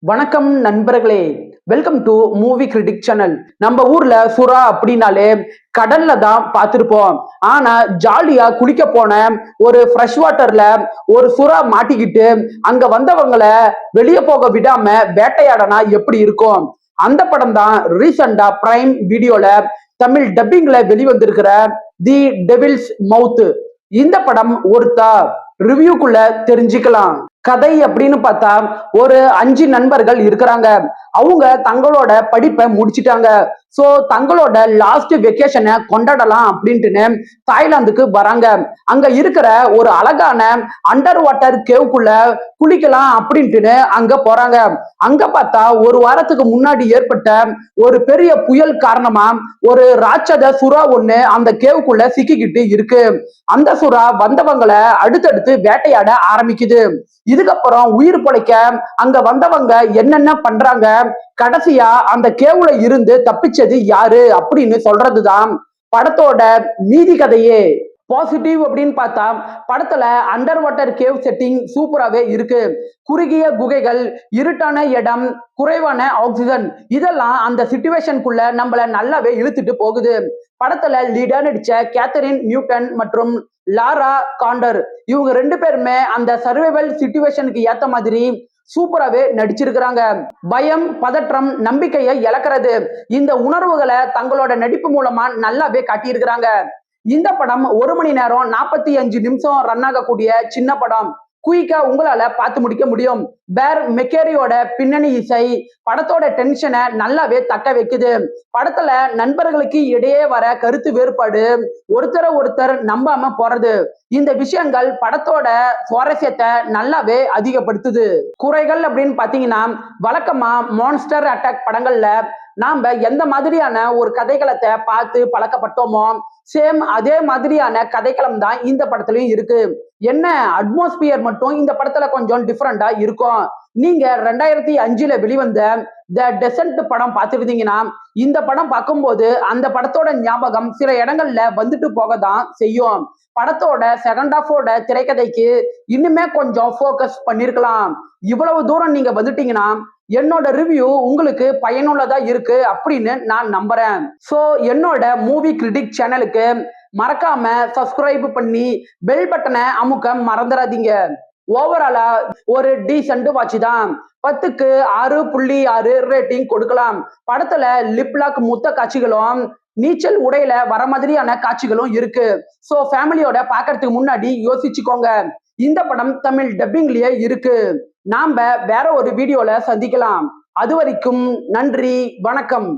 வணக்கம் நண்பர்களே. Welcome to movie critic channel. நம்ம ஊர்ல சுறா அப்படின்னாலே கடல்ல தான் பார்த்திருப்போம். ஆனா ஜாலியா குளிக்க போன ஒரு ஃப்ரெஷ் வாட்டர்ல ஒரு சுறா மாட்டிக்கிட்டு அங்க வந்தவங்களை வெளியே போக விடாம வேட்டையாடனா எப்படி இருக்கும்? அந்த படம் தான் ரீசெண்டா பிரைம் வீடியோல தமிழ் டப்பிங்ல வெளிவந்திருக்கிற தி டெவில்ஸ் மவுத். இந்த படம் ஒருத்தா ரிவ்யூக்குள்ள தெரிஞ்சுக்கலாம். கதை அப்படின்னு பார்த்தா ஒரு 5 நண்பர்கள் இருக்கிறாங்க. அவங்க தங்களோட படிப்பை முடிச்சிட்டாங்க. சோ தங்களோட லாஸ்ட் வெக்கேஷனை கொண்டாடலாம் அப்படின்ட்டுன்னு தாய்லாந்துக்கு வராங்க. அங்க இருக்கிற ஒரு அழகான அண்டர் வாட்டர் கேவுக்குள்ள குளிக்கலாம் அப்படின்ட்டுன்னு அங்க போறாங்க. அங்க பார்த்தா ஒரு வாரத்துக்கு முன்னாடி ஏற்பட்ட ஒரு பெரிய புயல் காரணமா ஒரு ராட்சத சுறா ஒண்ணு அந்த கேவுக்குள்ள சிக்கிக்கிட்டு இருக்கு. அந்த சுறா வந்தவங்களை அடுத்தடுத்து வேட்டையாட ஆரம்பிக்குது. இதுக்கப்புறம் உயிர் பிழைக்க அங்க வந்தவங்க என்னென்ன பண்றாங்க, கடைசியா அந்த கேவுல இருந்து தப்பிச்சது யாரு அப்படின்னு சொல்றதுதான் படத்தோட மீதி கதையே. பாசிட்டிவ் அப்படின்னு பார்த்தா படத்துல அண்டர் வாட்டர் கேவ் செட்டிங் சூப்பராகவே இருக்கு. குறுகிய குகைகள், இருட்டான இடம், குறைவான ஆக்சிஜன், இதெல்லாம் அந்த சிச்சுவேஷனுக்குள்ள நம்மள நல்லாவே இழுத்துட்டு போகுது. படத்துல லீடா நடிச்ச கேத்தரின் நியூட்டன் மற்றும் லாரா காண்டர், இவங்க 2 பேருமே அந்த சர்வைவல் சிச்சுவேஷனுக்கு ஏத்த மாதிரி சூப்பராகவே நடிச்சிருக்கிறாங்க. பயம், பதற்றம், நம்பிக்கையை இழக்கிறது, இந்த உணர்வுகளை தங்களோட நடிப்பு மூலமா நல்லாவே காட்டியிருக்கிறாங்க. இந்த படம் 1 மணி நேரம் 45 நிமிஷம் ரன் ஆகக்கூடிய சின்ன படம். குயிக்கா உங்களால பார்த்து முடிக்க முடியும். பேர் மெக்கேரியோட பின்னணி இசை படத்தோட டென்ஷனை நல்லாவே தக்க வைக்குது. படத்துல நண்பர்களுக்கு இடையே வர கருத்து வேறுபாடு, ஒருத்தரை ஒருத்தர் நம்பாம போறது, இந்த விஷயங்கள் படத்தோட சுவாரஸ்யத்தை நல்லாவே அதிகப்படுத்துது. குறைகள் அப்படின்னு பாத்தீங்கன்னா, வழக்கமா மான்ஸ்டர் அட்டாக் படங்கள்ல நாம எந்த மாதிரியான ஒரு கதைக்களத்தை பார்த்து பழக்கப்பட்டோமோ சேம் அதே மாதிரியான கதைக்களம் தான் இந்த படத்துலயும் இருக்கு. என்ன அட்மாஸ்பியர் மட்டும் இந்த படத்துல கொஞ்சம் டிஃப்ரெண்டா இருக்கும். நீங்க 2005 வெளிவந்த த டெசன்ட் படம் பார்த்துருந்தீங்கன்னா இந்த படம் பார்க்கும்போது அந்த படத்தோட ஞாபகம் சில இடங்கள்ல வந்துட்டு போக தான் செய்யும். படத்தோட செகண்ட் ஹாஃபோட திரைக்கதைக்கு இன்னுமே கொஞ்சம் ஃபோக்கஸ் பண்ணிருக்கலாம். இவ்வளவு தூரம் நீங்க வந்துட்டீங்கன்னா என்னோட ரிவ்யூ உங்களுக்கு பயனுள்ளதா இருக்கு அப்படின்னு நான் நம்புறேன். சோ என்னோட மூவி கிரிட்டிக் சேனலுக்கு மறக்காம சப்ஸ்கிரைப் பண்ணி பெல் பட்டனை அமுக்க மறந்துடாதீங்க. ஓவராலா ஒரு டீசென்ட் வாட்ச் தான். 10க்கு 6.6 ரேட்டிங் கொடுக்கலாம். படத்துல லிப்லாக் முத்த காட்சிகளும் நீச்சல் உடையில வர மாதிரியான காட்சிகளும் இருக்கு. சோ ஃபேமிலியோட பாக்குறதுக்கு முன்னாடி யோசிச்சுக்கோங்க. இந்த படம் தமிழ் டப்பிங்லயே இருக்கு. நாம வேற ஒரு வீடியோல சந்திக்கலாம். அது வரைக்கும் நன்றி, வணக்கம்.